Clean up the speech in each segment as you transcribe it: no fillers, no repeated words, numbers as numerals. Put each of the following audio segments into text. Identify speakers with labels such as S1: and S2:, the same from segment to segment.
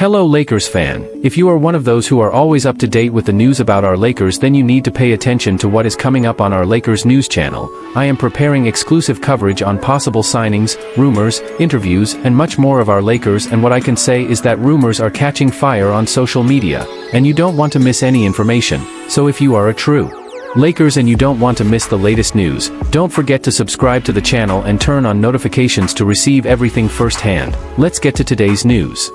S1: Hello Lakers fan. If you are one of those who are always up to date with the news about our Lakers, then you need to pay attention to what is coming up on our Lakers news channel. I am preparing exclusive coverage on possible signings, rumors, interviews, and much more of our Lakers, and what I can say is that rumors are catching fire on social media, and you don't want to miss any information. So if you are a true Lakers and you don't want to miss the latest news, don't forget to subscribe to the channel and turn on notifications to receive everything firsthand. Let's get to today's news.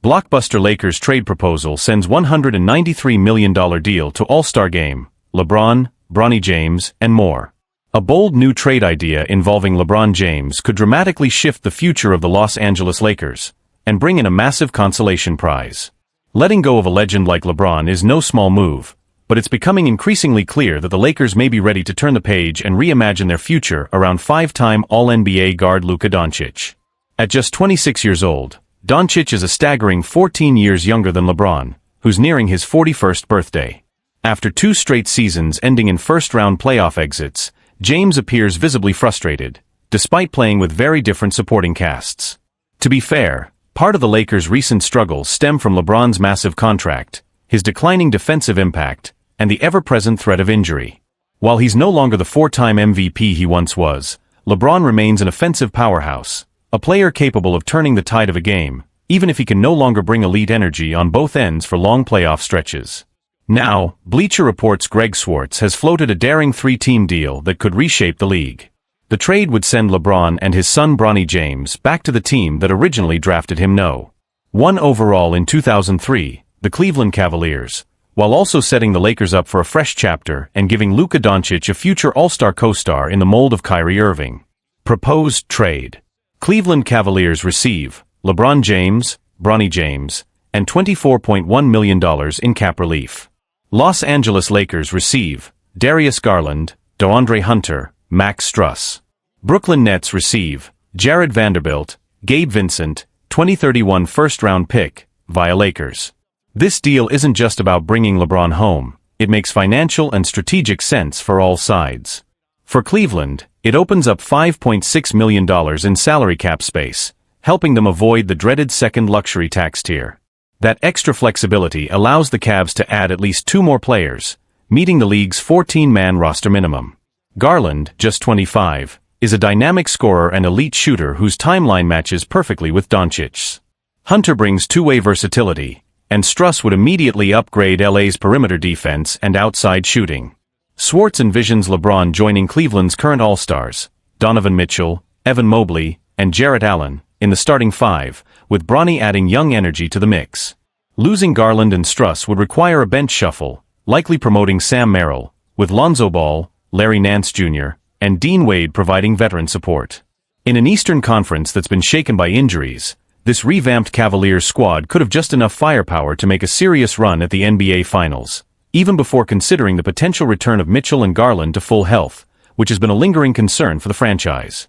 S2: Blockbuster Lakers trade proposal sends $193 million deal to All-Star Game, LeBron, Bronny James, and more. A bold new trade idea involving LeBron James could dramatically shift the future of the Los Angeles Lakers, and bring in a massive consolation prize. Letting go of a legend like LeBron is no small move, but it's becoming increasingly clear that the Lakers may be ready to turn the page and reimagine their future around five-time All-NBA guard Luka Doncic. At just 26 years old, Doncic is a staggering 14 years younger than LeBron, who's nearing his 41st birthday. After 2 straight seasons ending in first-round playoff exits, James appears visibly frustrated, despite playing with very different supporting casts. To be fair, part of the Lakers' recent struggles stem from LeBron's massive contract, his declining defensive impact, and the ever-present threat of injury. While he's no longer the 4-time MVP he once was, LeBron remains an offensive powerhouse, a player capable of turning the tide of a game, even if he can no longer bring elite energy on both ends for long playoff stretches. Now, Bleacher Report's Greg Swartz has floated a daring 3-team deal that could reshape the league. The trade would send LeBron and his son Bronny James back to the team that originally drafted him No. 1 overall in 2003, the Cleveland Cavaliers, while also setting the Lakers up for a fresh chapter and giving Luka Doncic a future All-Star co-star in the mold of Kyrie Irving. Proposed trade. Cleveland Cavaliers receive LeBron James, Bronny James, and $24.1 million in cap relief. Los Angeles Lakers receive Darius Garland, DeAndre Hunter, Max Strus. Brooklyn Nets receive Jared Vanderbilt, Gabe Vincent, 2031 first-round pick, via Lakers. This deal isn't just about bringing LeBron home, it makes financial and strategic sense for all sides. For Cleveland, it opens up $5.6 million in salary cap space, helping them avoid the dreaded second luxury tax tier. That extra flexibility allows the Cavs to add at least 2 more players, meeting the league's 14-man roster minimum. Garland, just 25, is a dynamic scorer and elite shooter whose timeline matches perfectly with Doncic's. Hunter brings two-way versatility, and Strus would immediately upgrade LA's perimeter defense and outside shooting. Swartz envisions LeBron joining Cleveland's current All-Stars, Donovan Mitchell, Evan Mobley, and Jarrett Allen, in the starting 5, with Bronny adding young energy to the mix. Losing Garland and Strus would require a bench shuffle, likely promoting Sam Merrill, with Lonzo Ball, Larry Nance Jr., and Dean Wade providing veteran support. In an Eastern Conference that's been shaken by injuries, this revamped Cavaliers squad could have just enough firepower to make a serious run at the NBA Finals, even before considering the potential return of Mitchell and Garland to full health, which has been a lingering concern for the franchise.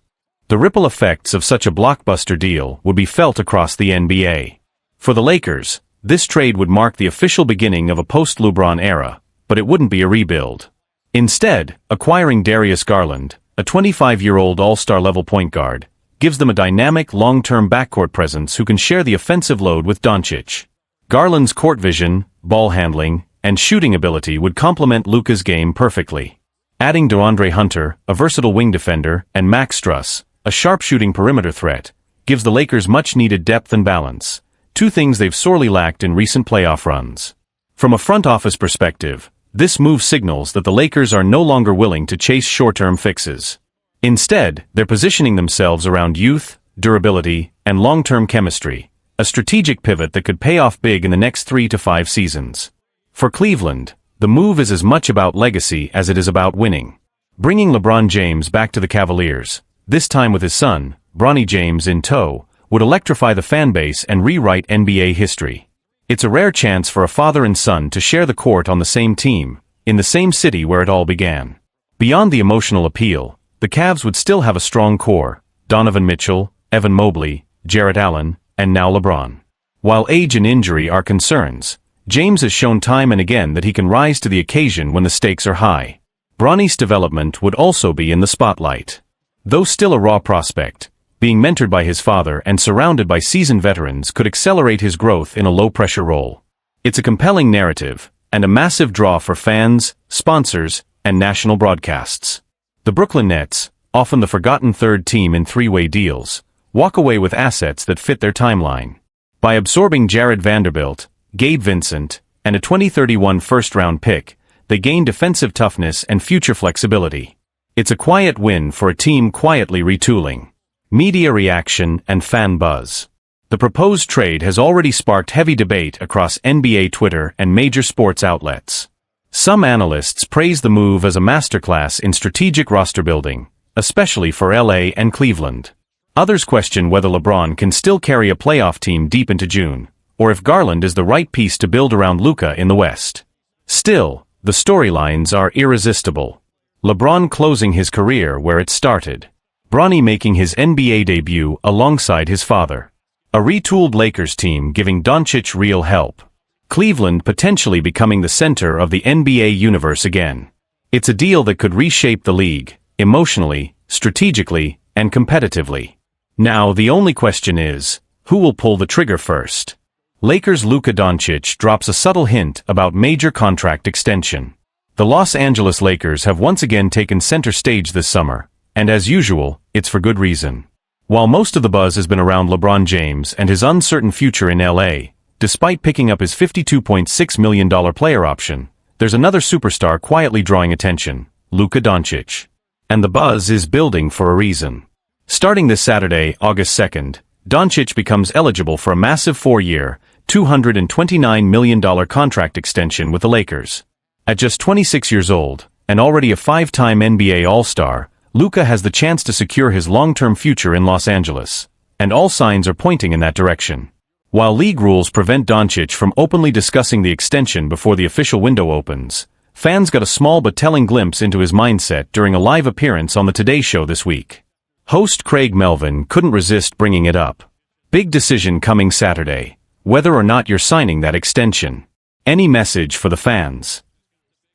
S2: The ripple effects of such a blockbuster deal would be felt across the NBA. For the Lakers, this trade would mark the official beginning of a post-LeBron era, but it wouldn't be a rebuild. Instead, acquiring Darius Garland, a 25-year-old all-star-level point guard, gives them a dynamic long-term backcourt presence who can share the offensive load with Doncic. Garland's court vision, ball handling, and shooting ability would complement Luka's game perfectly. Adding DeAndre Hunter, a versatile wing defender, and Max Strus, a sharpshooting perimeter threat, gives the Lakers much-needed depth and balance, 2 things they've sorely lacked in recent playoff runs. From a front office perspective, this move signals that the Lakers are no longer willing to chase short-term fixes. Instead, they're positioning themselves around youth, durability, and long-term chemistry, a strategic pivot that could pay off big in the next 3 to 5 seasons. For Cleveland, the move is as much about legacy as it is about winning. Bringing LeBron James back to the Cavaliers, this time with his son, Bronny James in tow, would electrify the fan base and rewrite NBA history. It's a rare chance for a father and son to share the court on the same team, in the same city where it all began. Beyond the emotional appeal, the Cavs would still have a strong core: Donovan Mitchell, Evan Mobley, Jarrett Allen, and now LeBron. While age and injury are concerns, James has shown time and again that he can rise to the occasion when the stakes are high. Bronny's development would also be in the spotlight. Though still a raw prospect, being mentored by his father and surrounded by seasoned veterans could accelerate his growth in a low-pressure role. It's a compelling narrative, and a massive draw for fans, sponsors, and national broadcasts. The Brooklyn Nets, often the forgotten third team in three-way deals, walk away with assets that fit their timeline. By absorbing Jared Vanderbilt, Gabe Vincent, and a 2031 first-round pick, they gain defensive toughness and future flexibility. It's a quiet win for a team quietly retooling. Media reaction and fan buzz. The proposed trade has already sparked heavy debate across NBA Twitter and major sports outlets. Some analysts praise the move as a masterclass in strategic roster building, especially for LA and Cleveland. Others question whether LeBron can still carry a playoff team deep into June, or if Garland is the right piece to build around Luka in the West. Still, the storylines are irresistible. LeBron closing his career where it started. Bronny making his NBA debut alongside his father. A retooled Lakers team giving Doncic real help. Cleveland potentially becoming the center of the NBA universe again. It's a deal that could reshape the league, emotionally, strategically, and competitively. Now the only question is, who will pull the trigger first? Lakers' Luka Doncic drops a subtle hint about major contract extension. The Los Angeles Lakers have once again taken center stage this summer, and as usual, it's for good reason. While most of the buzz has been around LeBron James and his uncertain future in LA, despite picking up his $52.6 million player option, there's another superstar quietly drawing attention, Luka Doncic. And the buzz is building for a reason. Starting this Saturday, August 2nd, Doncic becomes eligible for a massive 4-year, $229 million contract extension with the Lakers. At just 26 years old, and already a 5-time NBA All-Star, Luka has the chance to secure his long-term future in Los Angeles, and all signs are pointing in that direction. While league rules prevent Doncic from openly discussing the extension before the official window opens, fans got a small but telling glimpse into his mindset during a live appearance on the Today Show this week. Host Craig Melvin couldn't resist bringing it up. Big decision coming Saturday, whether or not you're signing that extension. Any message for the fans?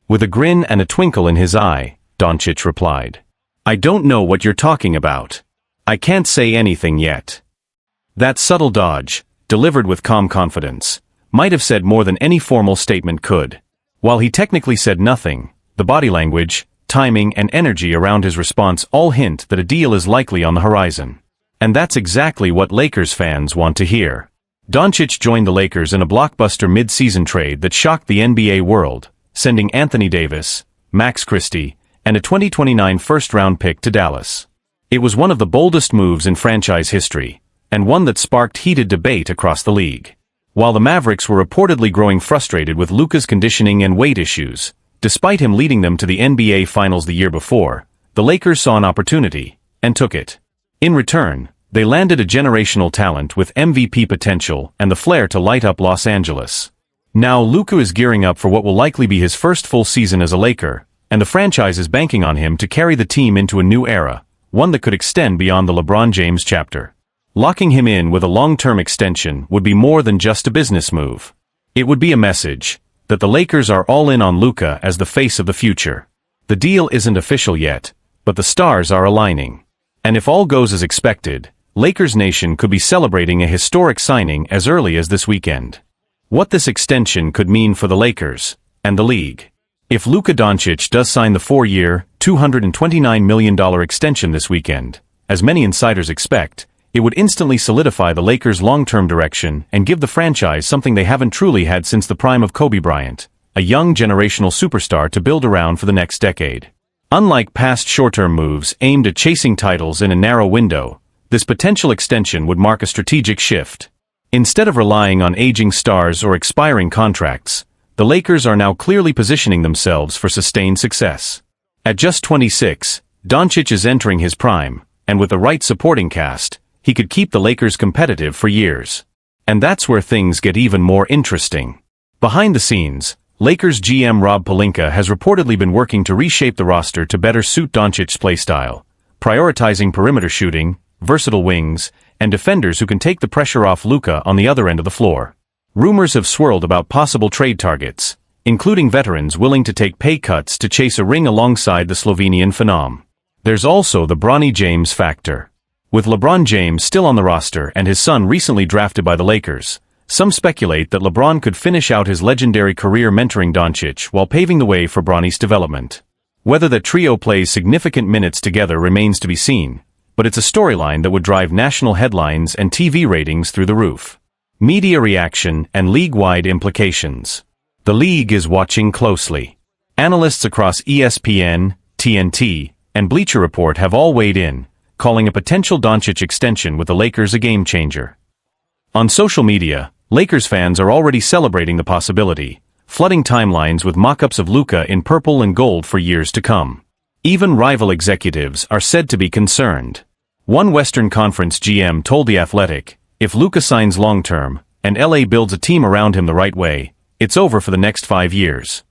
S2: With a grin and a twinkle in his eye, Doncic replied, "I don't know what you're talking about. I can't say anything yet." That subtle dodge, delivered with calm confidence, might have said more than any formal statement could. While he technically said nothing, the body language, timing, and energy around his response all hint that a deal is likely on the horizon. And that's exactly what Lakers fans want to hear. Doncic joined the Lakers in a blockbuster mid-season trade that shocked the NBA world, sending Anthony Davis, Max Christie, and a 2029 first-round pick to Dallas. It was one of the boldest moves in franchise history, and one that sparked heated debate across the league. While the Mavericks were reportedly growing frustrated with Luka's conditioning and weight issues, despite him leading them to the NBA Finals the year before, the Lakers saw an opportunity, and took it. In return, they landed a generational talent with MVP potential and the flair to light up Los Angeles. Now Luka is gearing up for what will likely be his first full season as a Laker, and the franchise is banking on him to carry the team into a new era, one that could extend beyond the LeBron James chapter. Locking him in with a long-term extension would be more than just a business move. It would be a message that the Lakers are all in on Luka as the face of the future. The deal isn't official yet, but the stars are aligning. And if all goes as expected, LakersNation could be celebrating a historic signing as early as this weekend. What this extension could mean for the Lakers and the league. If Luka Doncic does sign the 4-year, $229 million extension this weekend, as many insiders expect, it would instantly solidify the Lakers' long-term direction and give the franchise something they haven't truly had since the prime of Kobe Bryant, a young generational superstar to build around for the next decade. Unlike past short-term moves aimed at chasing titles in a narrow window, this potential extension would mark a strategic shift. Instead of relying on aging stars or expiring contracts, the Lakers are now clearly positioning themselves for sustained success. At just 26, Doncic is entering his prime, and with the right supporting cast, he could keep the Lakers competitive for years. And that's where things get even more interesting. Behind the scenes, Lakers GM Rob Pelinka has reportedly been working to reshape the roster to better suit Doncic's playstyle, prioritizing perimeter shooting, versatile wings, and defenders who can take the pressure off Luka on the other end of the floor. Rumors have swirled about possible trade targets, including veterans willing to take pay cuts to chase a ring alongside the Slovenian phenom. There's also the Bronny James factor. With LeBron James still on the roster and his son recently drafted by the Lakers, some speculate that LeBron could finish out his legendary career mentoring Doncic while paving the way for Bronny's development. Whether the trio plays significant minutes together remains to be seen, but it's a storyline that would drive national headlines and TV ratings through the roof. Media reaction and league-wide implications. The league is watching closely. Analysts across ESPN, TNT, and Bleacher Report have all weighed in, calling a potential Doncic extension with the Lakers a game-changer. On social media, Lakers fans are already celebrating the possibility, flooding timelines with mock-ups of Luka in purple and gold for years to come. Even rival executives are said to be concerned. One Western Conference GM told The Athletic, "If Luka signs long-term, and LA builds a team around him the right way, it's over for the next 5 years."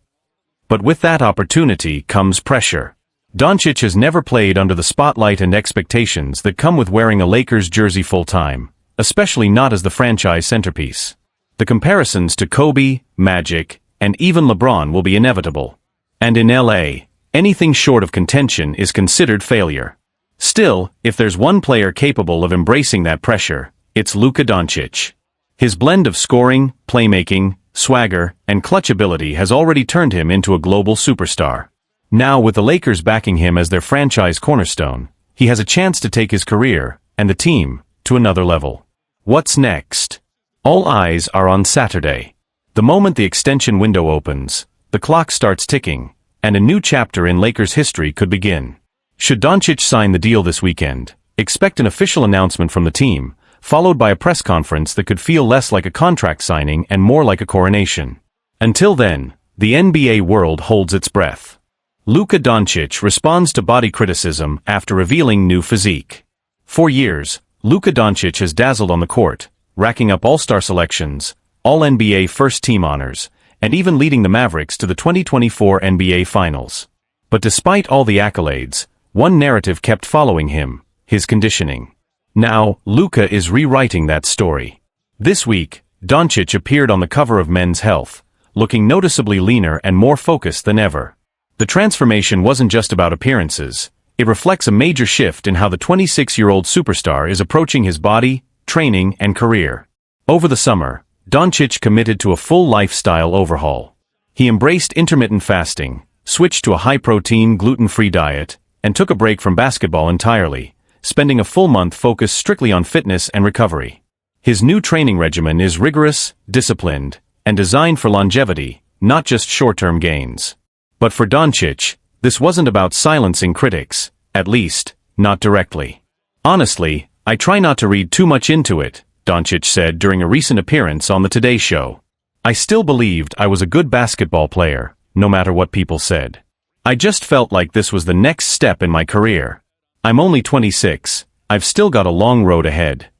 S2: But with that opportunity comes pressure. Doncic has never played under the spotlight and expectations that come with wearing a Lakers jersey full-time, especially not as the franchise centerpiece. The comparisons to Kobe, Magic, and even LeBron will be inevitable. And in LA, anything short of contention is considered failure. Still, if there's one player capable of embracing that pressure, it's Luka Doncic. His blend of scoring, playmaking, swagger, and clutch ability has already turned him into a global superstar. Now with the Lakers backing him as their franchise cornerstone, he has a chance to take his career, and the team, to another level. What's next? All eyes are on Saturday. The moment the extension window opens, the clock starts ticking, and a new chapter in Lakers history could begin. Should Doncic sign the deal this weekend, expect an official announcement from the team, followed by a press conference that could feel less like a contract signing and more like a coronation. Until then, the NBA world holds its breath. Luka Doncic responds to body criticism after revealing new physique. For years, Luka Doncic has dazzled on the court, racking up All-Star selections, All-NBA first-team honors, and even leading the Mavericks to the 2024 NBA Finals. But despite all the accolades, one narrative kept following him: his conditioning. Now, Luka is rewriting that story. This week, Doncic appeared on the cover of Men's Health, looking noticeably leaner and more focused than ever. The transformation wasn't just about appearances. It reflects a major shift in how the 26-year-old superstar is approaching his body, training, and career. Over the summer, Doncic committed to a full lifestyle overhaul. He embraced intermittent fasting, switched to a high-protein, gluten-free diet, and took a break from basketball entirely, spending a full month focused strictly on fitness and recovery. His new training regimen is rigorous, disciplined, and designed for longevity, not just short-term gains. But for Doncic, this wasn't about silencing critics, at least, not directly. "Honestly, I try not to read too much into it," Doncic said during a recent appearance on the Today Show. "I still believed I was a good basketball player, no matter what people said. I just felt like this was the next step in my career. I'm only 26, I've still got a long road ahead."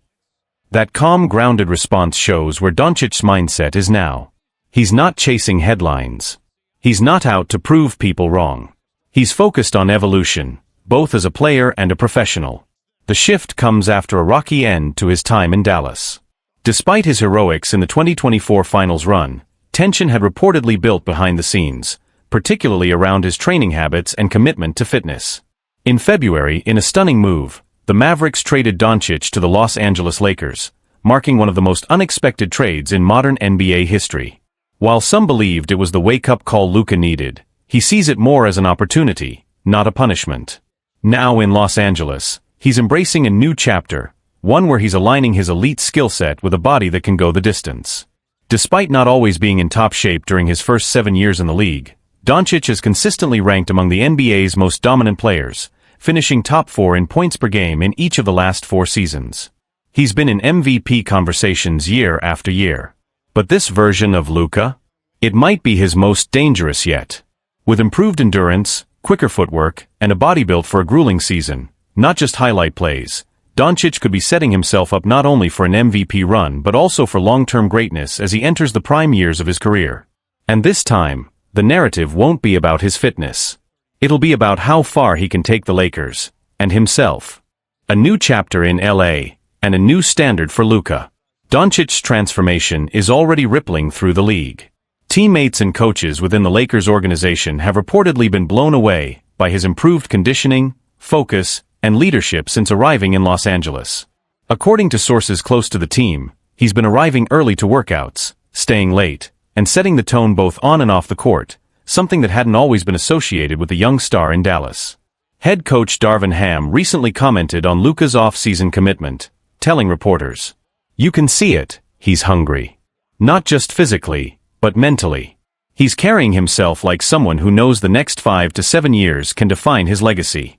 S2: That calm, grounded response shows where Doncic's mindset is now. He's not chasing headlines. He's not out to prove people wrong. He's focused on evolution, both as a player and a professional. The shift comes after a rocky end to his time in Dallas. Despite his heroics in the 2024 Finals run, tension had reportedly built behind the scenes, particularly around his training habits and commitment to fitness. In February, in a stunning move, the Mavericks traded Doncic to the Los Angeles Lakers, marking one of the most unexpected trades in modern NBA history. While some believed it was the wake-up call Luka needed, he sees it more as an opportunity, not a punishment. Now in Los Angeles, he's embracing a new chapter, one where he's aligning his elite skill set with a body that can go the distance. Despite not always being in top shape during his first 7 years in the league, Doncic has consistently ranked among the NBA's most dominant players, finishing top 4 in points per game in each of the last 4 seasons. He's been in MVP conversations year after year. But this version of Luka? It might be his most dangerous yet. With improved endurance, quicker footwork, and a body built for a grueling season, not just highlight plays, Doncic could be setting himself up not only for an MVP run but also for long-term greatness as he enters the prime years of his career. And this time, the narrative won't be about his fitness. It'll be about how far he can take the Lakers, and himself. A new chapter in LA, and a new standard for Luka. Doncic's transformation is already rippling through the league. Teammates and coaches within the Lakers organization have reportedly been blown away by his improved conditioning, focus, and leadership since arriving in Los Angeles. According to sources close to the team, he's been arriving early to workouts, staying late, and setting the tone both on and off the court, something that hadn't always been associated with the young star in Dallas. Head coach Darvin Ham recently commented on Luka's off-season commitment, telling reporters, "You can see it, he's hungry. Not just physically, but mentally. He's carrying himself like someone who knows the next 5 to 7 years can define his legacy."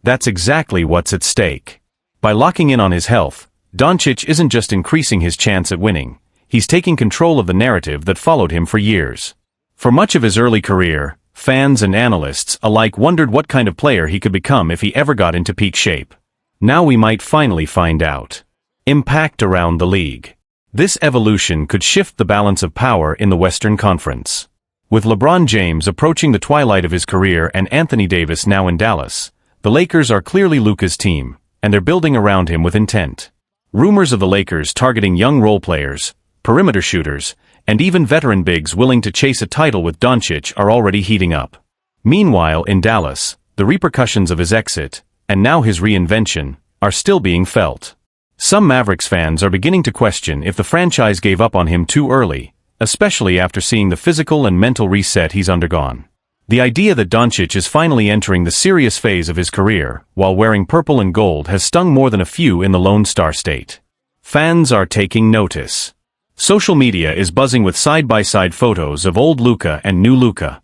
S2: That's exactly what's at stake. By locking in on his health, Doncic isn't just increasing his chance at winning, he's taking control of the narrative that followed him for years. For much of his early career, fans and analysts alike wondered what kind of player he could become if he ever got into peak shape. Now we might finally find out. Impact around the league. This evolution could shift the balance of power in the Western Conference. With LeBron James approaching the twilight of his career and Anthony Davis now in Dallas, the Lakers are clearly Luka's team, and they're building around him with intent. Rumors of the Lakers targeting young role players, perimeter shooters, and even veteran bigs willing to chase a title with Doncic are already heating up. Meanwhile, in Dallas, the repercussions of his exit, and now his reinvention, are still being felt. Some Mavericks fans are beginning to question if the franchise gave up on him too early, especially after seeing the physical and mental reset he's undergone. The idea that Doncic is finally entering the serious phase of his career, while wearing purple and gold, has stung more than a few in the Lone Star State. Fans are taking notice. Social media is buzzing with side-by-side photos of old Luka and new Luka.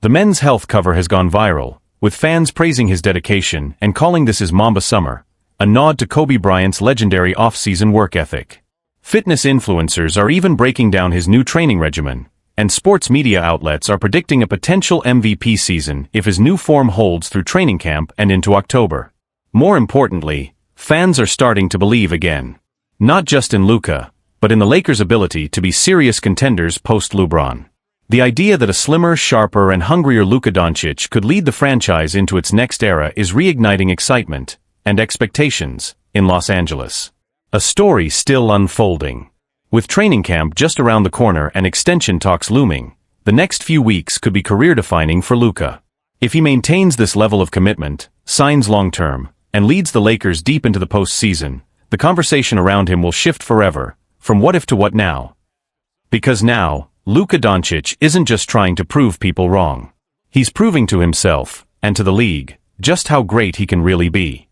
S2: The men's health cover has gone viral, with fans praising his dedication and calling this his Mamba Summer, a nod to Kobe Bryant's legendary off-season work ethic. Fitness influencers are even breaking down his new training regimen, and sports media outlets are predicting a potential MVP season if his new form holds through training camp and into October. More importantly, fans are starting to believe again. Not just in Luka, but in the Lakers' ability to be serious contenders post-LeBron. The idea that a slimmer, sharper, and hungrier Luka Doncic could lead the franchise into its next era is reigniting excitement and expectations in Los Angeles. A story still unfolding. With training camp just around the corner and extension talks looming, the next few weeks could be career-defining for Luka. If he maintains this level of commitment, signs long-term, and leads the Lakers deep into the postseason, the conversation around him will shift forever, from what if to what now. Because now, Luka Doncic isn't just trying to prove people wrong. He's proving to himself, and to the league, just how great he can really be.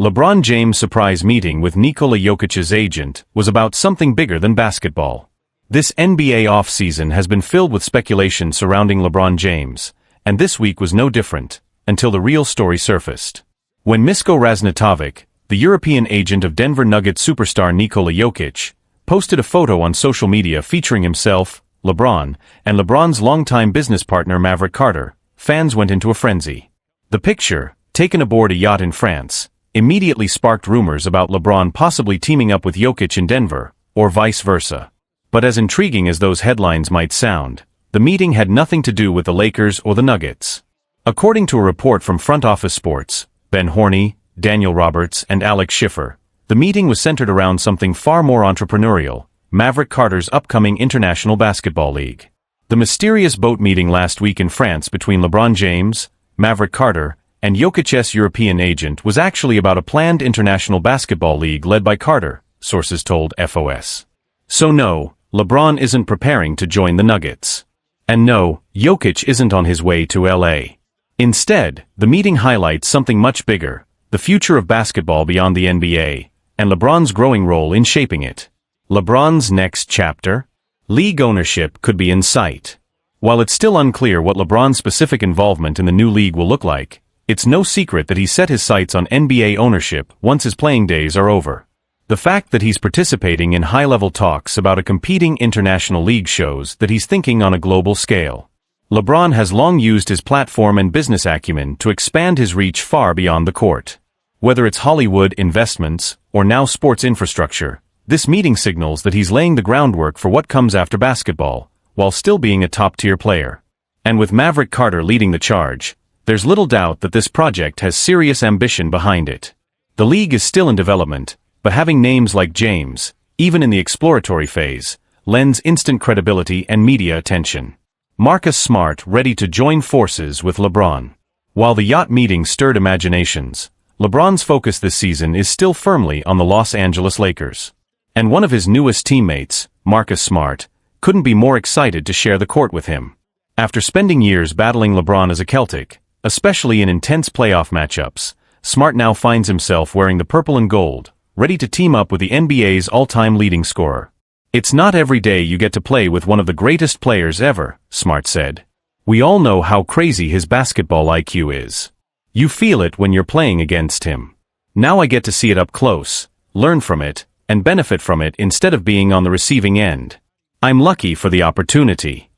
S2: LeBron James' surprise meeting with Nikola Jokic's agent was about something bigger than basketball. This NBA offseason has been filled with speculation surrounding LeBron James, and this week was no different, until the real story surfaced. When Misko Raznatovic, the European agent of Denver Nuggets superstar Nikola Jokic, posted a photo on social media featuring himself, LeBron, and LeBron's longtime business partner Maverick Carter, fans went into a frenzy. The picture, taken aboard a yacht in France, immediately sparked rumors about LeBron possibly teaming up with Jokic in Denver, or vice versa. But as intriguing as those headlines might sound, the meeting had nothing to do with the Lakers or the Nuggets. According to a report from Front Office Sports, Ben Horney, Daniel Roberts, and Alex Schiffer, the meeting was centered around something far more entrepreneurial: Maverick Carter's upcoming International Basketball League. The mysterious boat meeting last week in France between LeBron James, Maverick Carter, and Jokic's European agent was actually about a planned international basketball league led by Carter, sources told FOS. So no, LeBron isn't preparing to join the Nuggets. And no, Jokic isn't on his way to LA. Instead, the meeting highlights something much bigger: the future of basketball beyond the NBA, and LeBron's growing role in shaping it. LeBron's next chapter? League ownership could be in sight. While it's still unclear what LeBron's specific involvement in the new league will look like, it's no secret that he's set his sights on NBA ownership once his playing days are over. The fact that he's participating in high-level talks about a competing international league shows that he's thinking on a global scale. LeBron has long used his platform and business acumen to expand his reach far beyond the court. Whether it's Hollywood investments, or now sports infrastructure, this meeting signals that he's laying the groundwork for what comes after basketball, while still being a top-tier player. And with Maverick Carter leading the charge, there's little doubt that this project has serious ambition behind it. The league is still in development, but having names like James, even in the exploratory phase, lends instant credibility and media attention. Marcus Smart ready to join forces with LeBron. While the yacht meeting stirred imaginations, LeBron's focus this season is still firmly on the Los Angeles Lakers. And one of his newest teammates, Marcus Smart, couldn't be more excited to share the court with him. After spending years battling LeBron as a Celtic, especially in intense playoff matchups, Smart now finds himself wearing the purple and gold, ready to team up with the NBA's all-time leading scorer. "It's not every day you get to play with one of the greatest players ever," Smart said. "We all know how crazy his basketball IQ is. You feel it when you're playing against him. Now I get to see it up close, learn from it, and benefit from it instead of being on the receiving end. I'm lucky for the opportunity."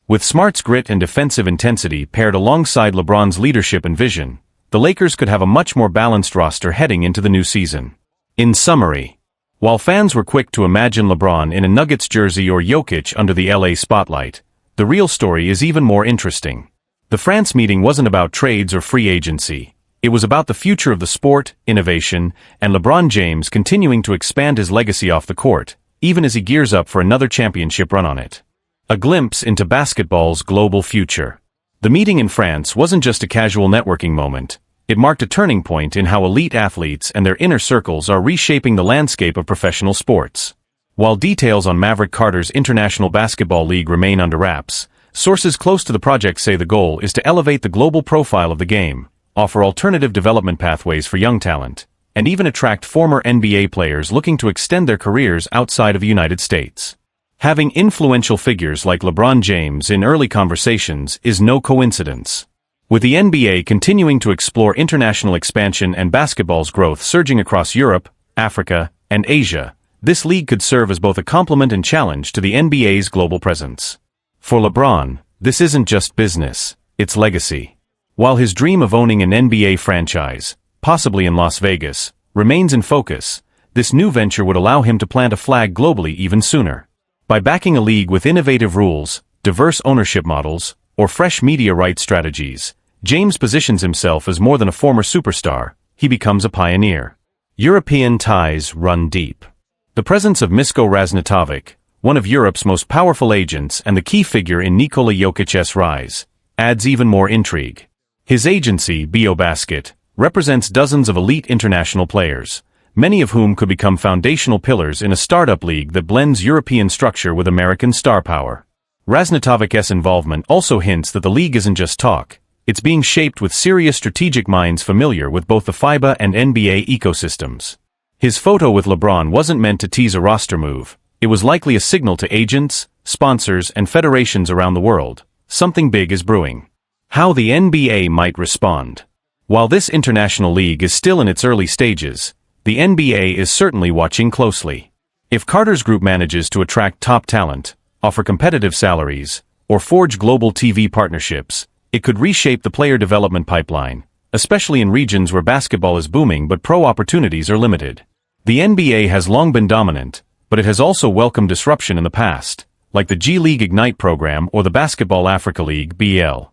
S2: With Smart's grit and defensive intensity paired alongside LeBron's leadership and vision, the Lakers could have a much more balanced roster heading into the new season. In summary, while fans were quick to imagine LeBron in a Nuggets jersey or Jokic under the LA spotlight, the real story is even more interesting. The France meeting wasn't about trades or free agency. It was about the future of the sport, innovation, and LeBron James continuing to expand his legacy off the court, even as he gears up for another championship run on it. A glimpse into basketball's global future. The meeting in France wasn't just a casual networking moment. It marked a turning point in how elite athletes and their inner circles are reshaping the landscape of professional sports. While details on Maverick Carter's International Basketball League remain under wraps, sources close to the project say the goal is to elevate the global profile of the game, offer alternative development pathways for young talent, and even attract former NBA players looking to extend their careers outside of the United States. Having influential figures like LeBron James in early conversations is no coincidence. With the NBA continuing to explore international expansion and basketball's growth surging across Europe, Africa, and Asia, this league could serve as both a complement and challenge to the NBA's global presence. For LeBron, this isn't just business, it's legacy. While his dream of owning an NBA franchise, possibly in Las Vegas, remains in focus, this new venture would allow him to plant a flag globally even sooner. By backing a league with innovative rules, diverse ownership models, or fresh media rights strategies, James positions himself as more than a former superstar, he becomes a pioneer. European ties run deep. The presence of Misko Raznatovic, one of Europe's most powerful agents and the key figure in Nikola Jokic's rise, adds even more intrigue. His agency, BioBasket, represents dozens of elite international players, many of whom could become foundational pillars in a startup league that blends European structure with American star power. Raznatovic's involvement also hints that the league isn't just talk, it's being shaped with serious strategic minds familiar with both the FIBA and NBA ecosystems. His photo with LeBron wasn't meant to tease a roster move, it was likely a signal to agents, sponsors, and federations around the world. Something big is brewing. How the NBA might respond. While this international league is still in its early stages, the NBA is certainly watching closely. If Carter's group manages to attract top talent, offer competitive salaries, or forge global TV partnerships, it could reshape the player development pipeline, especially in regions where basketball is booming but pro opportunities are limited. The NBA has long been dominant, but it has also welcomed disruption in the past, like the G League Ignite program or the Basketball Africa League (BL).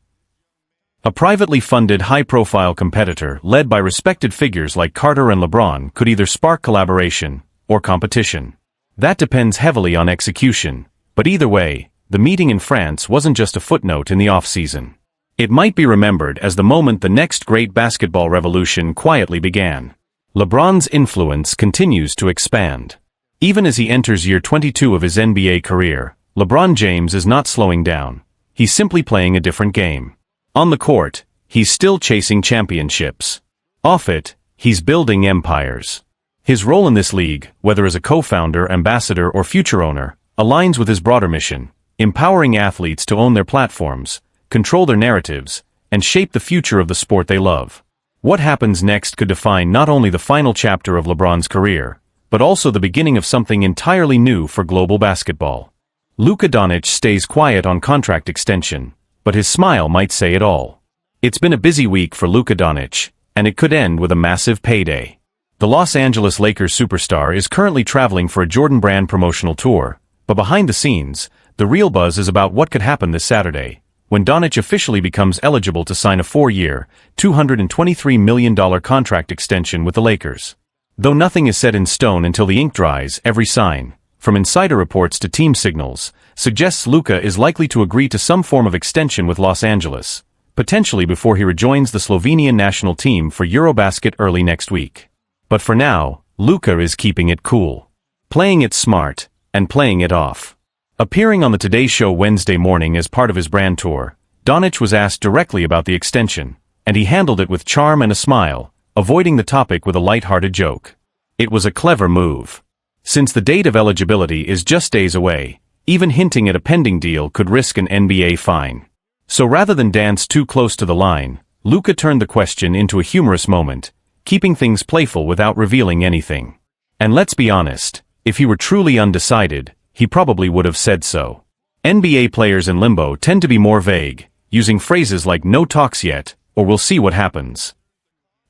S2: A privately funded high-profile competitor led by respected figures like Carter and LeBron could either spark collaboration or competition. That depends heavily on execution, but either way, the meeting in France wasn't just a footnote in the off-season. It might be remembered as the moment the next great basketball revolution quietly began. LeBron's influence continues to expand. Even as he enters year 22 of his NBA career, LeBron James is not slowing down. He's simply playing a different game. On the court, he's still chasing championships. Off it, he's building empires. His role in this league, whether as a co-founder, ambassador, or future owner, aligns with his broader mission, empowering athletes to own their platforms, control their narratives, and shape the future of the sport they love. What happens next could define not only the final chapter of LeBron's career, but also the beginning of something entirely new for global basketball. Luka Doncic stays quiet on contract extension, but his smile might say it all. It's been a busy week for Luka Doncic, and it could end with a massive payday. The Los Angeles Lakers superstar is currently traveling for a Jordan Brand promotional tour, but behind the scenes, the real buzz is about what could happen this Saturday, when Doncic officially becomes eligible to sign a 4-year, $223 million contract extension with the Lakers. Though nothing is set in stone until the ink dries, every sign, from insider reports to team signals, suggests Luka is likely to agree to some form of extension with Los Angeles, potentially before he rejoins the Slovenian national team for Eurobasket early next week. But for now, Luka is keeping it cool. Playing it smart, and playing it off. Appearing on the Today Show Wednesday morning as part of his brand tour, Doncic was asked directly about the extension, and he handled it with charm and a smile, avoiding the topic with a light-hearted joke. It was a clever move. Since the date of eligibility is just days away, even hinting at a pending deal could risk an NBA fine. So rather than dance too close to the line, Luka turned the question into a humorous moment, keeping things playful without revealing anything. And let's be honest, if he were truly undecided, he probably would have said so. NBA players in limbo tend to be more vague, using phrases like "no talks yet" or "we'll see what happens."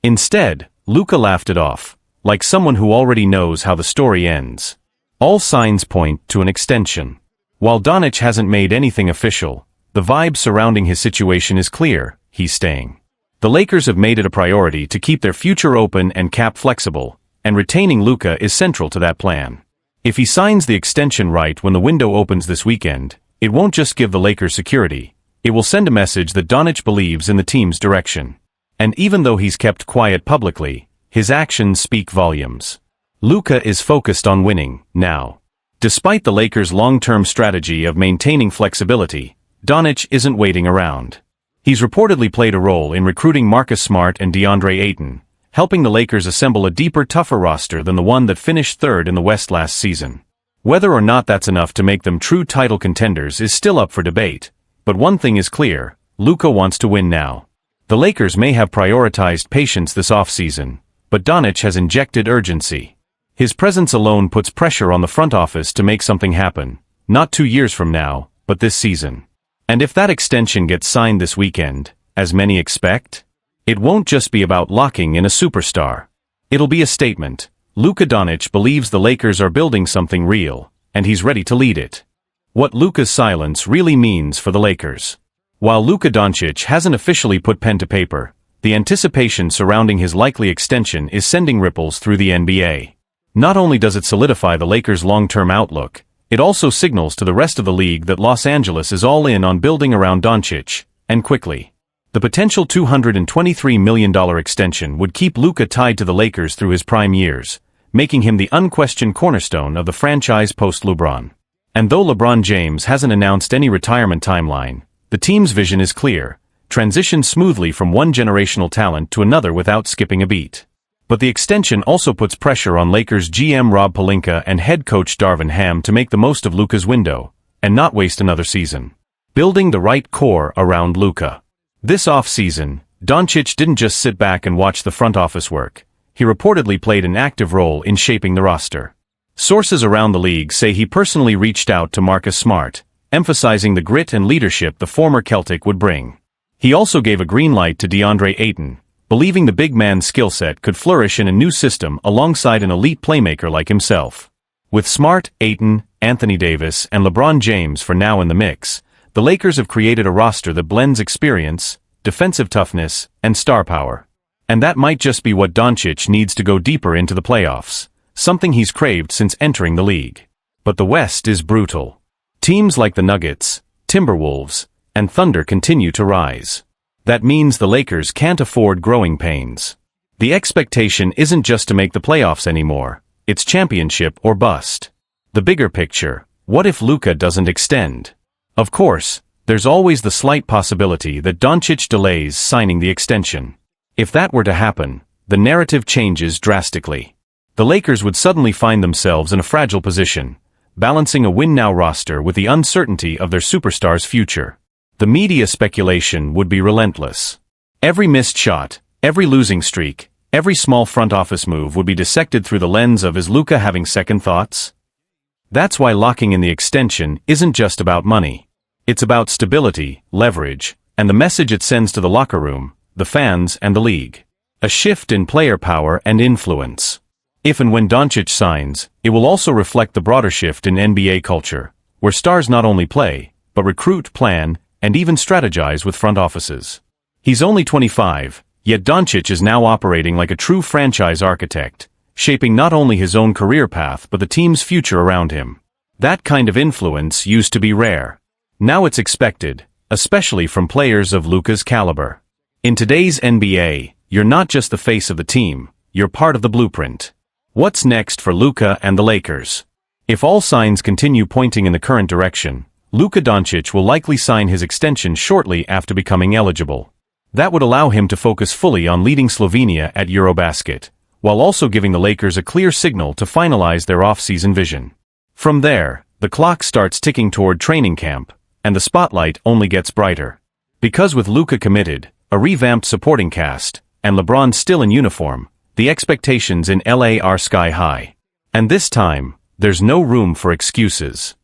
S2: Instead, Luka laughed it off, like someone who already knows how the story ends. All signs point to an extension. While Doncic hasn't made anything official, the vibe surrounding his situation is clear: he's staying. The Lakers have made it a priority to keep their future open and cap flexible, and retaining Luka is central to that plan. If he signs the extension right when the window opens this weekend, it won't just give the Lakers security, it will send a message that Doncic believes in the team's direction. And even though he's kept quiet publicly, his actions speak volumes. Luka is focused on winning, now. Despite the Lakers' long-term strategy of maintaining flexibility, Doncic isn't waiting around. He's reportedly played a role in recruiting Marcus Smart and DeAndre Ayton, helping the Lakers assemble a deeper, tougher roster than the one that finished third in the West last season. Whether or not that's enough to make them true title contenders is still up for debate, but one thing is clear: Luka wants to win now. The Lakers may have prioritized patience this offseason, but Doncic has injected urgency. His presence alone puts pressure on the front office to make something happen, not 2 years from now, but this season. And if that extension gets signed this weekend, as many expect, it won't just be about locking in a superstar. It'll be a statement. Luka Doncic believes the Lakers are building something real, and he's ready to lead it. What Luka's silence really means for the Lakers. While Luka Doncic hasn't officially put pen to paper, the anticipation surrounding his likely extension is sending ripples through the NBA. Not only does it solidify the Lakers' long-term outlook, it also signals to the rest of the league that Los Angeles is all in on building around Doncic, and quickly. The potential $223 million extension would keep Luka tied to the Lakers through his prime years, making him the unquestioned cornerstone of the franchise post-LeBron. And though LeBron James hasn't announced any retirement timeline, the team's vision is clear: transition smoothly from one generational talent to another without skipping a beat. But the extension also puts pressure on Lakers GM Rob Pelinka and head coach Darvin Ham to make the most of Luka's window, and not waste another season. Building the right core around Luka. This off-season, Doncic didn't just sit back and watch the front office work. He reportedly played an active role in shaping the roster. Sources around the league say he personally reached out to Marcus Smart, emphasizing the grit and leadership the former Celtic would bring. He also gave a green light to DeAndre Ayton, believing the big man's skill set could flourish in a new system alongside an elite playmaker like himself. With Smart, Ayton, Anthony Davis, and LeBron James for now in the mix, the Lakers have created a roster that blends experience, defensive toughness, and star power. And that might just be what Doncic needs to go deeper into the playoffs, something he's craved since entering the league. But the West is brutal. Teams like the Nuggets, Timberwolves, and Thunder continue to rise. That means the Lakers can't afford growing pains. The expectation isn't just to make the playoffs anymore, it's championship or bust. The bigger picture: what if Luka doesn't extend? Of course, there's always the slight possibility that Doncic delays signing the extension. If that were to happen, the narrative changes drastically. The Lakers would suddenly find themselves in a fragile position, balancing a win-now roster with the uncertainty of their superstar's future. The media speculation would be relentless. Every missed shot, every losing streak, every small front office move would be dissected through the lens of "is Luka having second thoughts?" That's why locking in the extension isn't just about money. It's about stability, leverage, and the message it sends to the locker room, the fans, and the league. A shift in player power and influence. If and when Doncic signs, it will also reflect the broader shift in NBA culture, where stars not only play, but recruit, plan, and even strategize with front offices. He's only 25, yet Doncic is now operating like a true franchise architect, shaping not only his own career path but the team's future around him. That kind of influence used to be rare. Now it's expected, especially from players of Luka's caliber. In today's NBA, you're not just the face of the team, you're part of the blueprint. What's next for Luka and the Lakers? If all signs continue pointing in the current direction, Luka Doncic will likely sign his extension shortly after becoming eligible. That would allow him to focus fully on leading Slovenia at Eurobasket, while also giving the Lakers a clear signal to finalize their off-season vision. From there, the clock starts ticking toward training camp, and the spotlight only gets brighter. Because with Luka committed, a revamped supporting cast, and LeBron still in uniform, the expectations in LA are sky high. And this time, there's no room for excuses.